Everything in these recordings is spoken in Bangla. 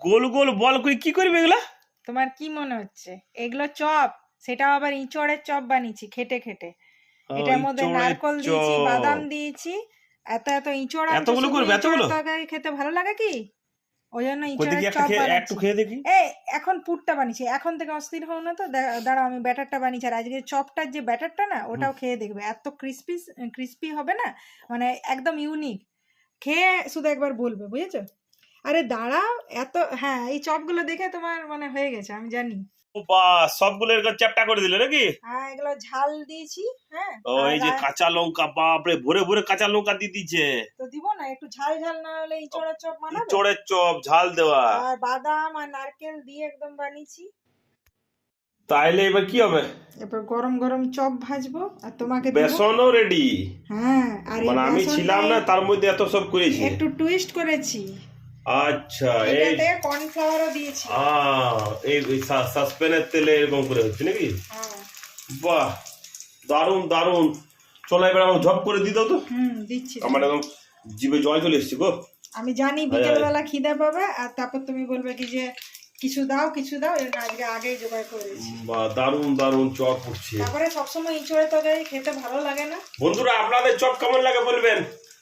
গোল গোল বল করে কি করবে এগুলা? তোমার কি মনে হচ্ছে এগুলো চপ? সেটাও আবার ইঁচড়ের চপ বানিয়েছি খেটে খেটে। এটার মধ্যে নারকল দিয়েছি, বাদাম দিয়েছি। এত এত ইঁচড় আছে, এতগুলো করবে? এতগুলো তরকারি খেতে ভালো লাগে কি? ওই জন্য কই দেখি ইঁচড়ের চপ একটু বানাচ্ছি। খেয়ে দেখি। এই এখন পুরটা বানিয়েছি, এখন থেকে অস্থির হও না তো। দাঁড়াও, আমি ব্যাটারটা বানিয়েছি। আর আজকে চপটার যে ব্যাটারটা না, ওটাও খেয়ে দেখবে, এত ক্রিস্পি ক্রিস্পি হবে না, মানে একদম ইউনিক। খেয়ে শুধু একবার বলবে, বুঝেছো? আরে দাঁড়াও, এত হ্যাঁ, এই চপগুলো দেখে তোমার মানে হয়ে গেছে, আমি জানি। ও বা, সবগুলো এরকম চ্যাপটা করে দিলে নাকি? হ্যাঁ, এগুলো ঝাল দিয়েছি। হ্যাঁ, ও এই যে কাঁচা লঙ্কা, বাপরে ভরে ভরে কাঁচা লঙ্কা দিয়ে দিচ্ছে। তো দিব না, একটু ঝাল ঝাল না হলে ইঁচড়ের চপ বানাবে? ইঁচড়ের চপ ঝাল দেওয়া, আর বাদাম আর নারকেল দিয়ে একদম বানিয়েছি। তাইলে এবার কি হবে? এরপর গরম গরম চপ ভাজবো আর তোমাকে দেব। বেসনও রেডি? হ্যাঁ, আর এই মানে আমি ছিলাম না, তার মধ্যে এত সব করেছি। একটু টুইস্ট করেছি। আচ্ছা, এই এটাতে কর্নফ্লাওয়ারও দিয়েছি। এই সাসপেনের তেলে এরকম করে হচ্ছে নাকি? হ্যাঁ, বাহ, দারুন দারুন। চলো এবার আমাকে ঝপ করে দিয়ে দাও তো। দিচ্ছি। আমার একদম জিভে জল চলে এসছে গো। আমি জানি বিকেলবেলা খিদে পাবে, আর তারপর তুমি বলবে কি যে কিছু দাও কিছু দাও, এর আজকে আগেই জোগাড় করেছি। বাহ, দারুন দারুন চপ উঠছে। তারপরে সবসময় ইঁচড়ের তরকারি খেতে ভালো লাগে না। বন্ধুরা, আপনাদের চপ কেমন লাগে বলবেন।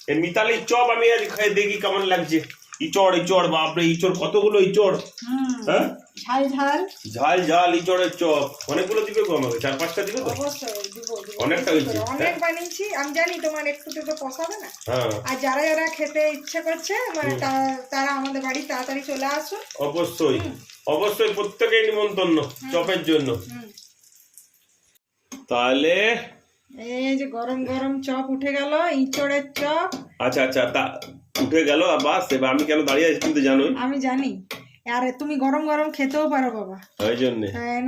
এই মিতালির চপ আমি আজ খেয়ে দেখি কেমন লাগছে। ইঁচড় ইঁচড়, বাপরে ইঁচড়, কতগুলো ইঁচড়। হ্যাঁ, ঝাল ঝাল ঝাল ঝাল ইঁচড়ের চপ। অনেকগুলো দিবে গো আমাকে? 4-5টা দিবে তো? অবশ্যই দিব। অনেকটা হয়েছে। অনেক বানিয়েছি, আমি জানি তোমার একটুতে তো পোষাবে না। হ্যাঁ, আর যারা যারা খেতে ইচ্ছা করছে মানে তারা আমাদের বাড়ি তাড়াতাড়ি চলে আসো। অবশ্যই অবশ্যই, প্রত্যেকেই নিমন্ত্রণ চপের জন্য। তাহলে এই যে গরম গরম চপ উঠে গেল, ইঁচড়ের চপ। আচ্ছা আচ্ছা, তা উঠে গেল। বাস, এবার আমি কেন দাঁড়িয়ে আছি তুমি তো জানোই। আমি জানি, আরে তুমি গরম গরম খেতেও পারো বাবা, ওই জন্য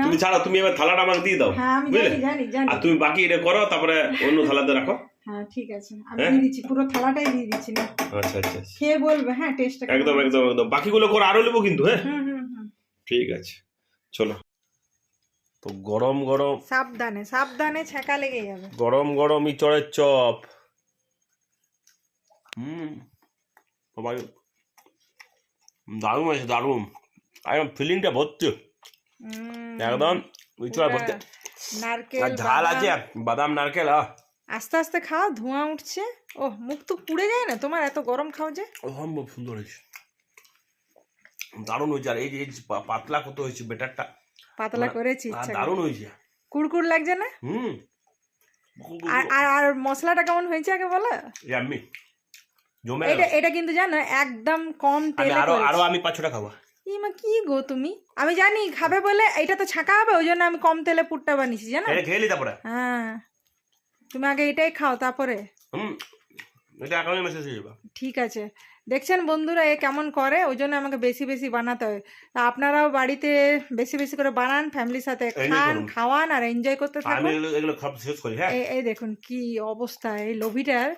তুমি ছাড়া, তুমি এবার থালাটা আমাকে দিয়ে দাও। হ্যাঁ, আমি জানি জানি। আর তুমি বাকি এটা করো, তারপরে অন্য থালাতে রাখো। হ্যাঁ, ঠিক আছে, আমি দিয়ে দিচ্ছি, পুরো থালাটাই দিয়ে দিচ্ছি না। আচ্ছা আচ্ছা, খেয়ে বলবে হ্যাঁ টেস্টটা। একদম একদম একদম, বাকিগুলো করে আরো নেবো কিন্তু। হ্যাঁ, ঠিক আছে, চলো। তো গরম গরম, সাবধানে সাবধানে, ছ্যাঁকা লেগে যাবে। গরম গরম ইঁচড়ের চপ। সবাই দারুণ আছে, দারুণ। একদম ফিলিংটা ভর্তি, একদম ইঁচড় ভর্তি। নারকেল, ঝাল আছে, বাদাম নারকেল। আস্তে আস্তে খাও, ধোঁয়া উঠছে। ও, মুখ তো পুড়ে যায় না তোমার, এত গরম খাও যে? অসম্ভব সুন্দর হয়েছে, দারুণ হয়েছে। আর এই যে পাতলা কত হয়েছে, বেটারটা পাতলা করেছি, দারুণ হয়েছে। কুড়কুড় লাগছে না? আর আর মশলাটা কেমন হয়েছে আগে বলো। আমি এটা কিন্তু জানো একদম কম তেলে আরো আমি 5-6টা খাবো। ইমা কি গো তুমি, আমি জানি খাবে বলে এটা তো ছাঁকা হবে, ওই জন্য আমি কম তেলে পুরটা বানিয়েছি, জানো? খেয়ে নি তারপরে। হ্যাঁ, তুমি আগে এটাই খাও, তারপরে এটা এখনই মেসেজ হয়ে যাবে। ঠিক আছে। দেখছেন বন্ধুরা, এ কেমন করে, ওই জন্য আমাকে বেশি বেশি বানাতে হয়। তা আপনারাও বাড়িতে বেশি বেশি করে বানান, ফ্যামিলির সাথে খান, খাওয়ান আর এনজয় করতে থাকুন। আমি এগুলো খাব শেষ করি। হ্যাঁ, এই দেখুন কি অবস্থা এই লোভিটার।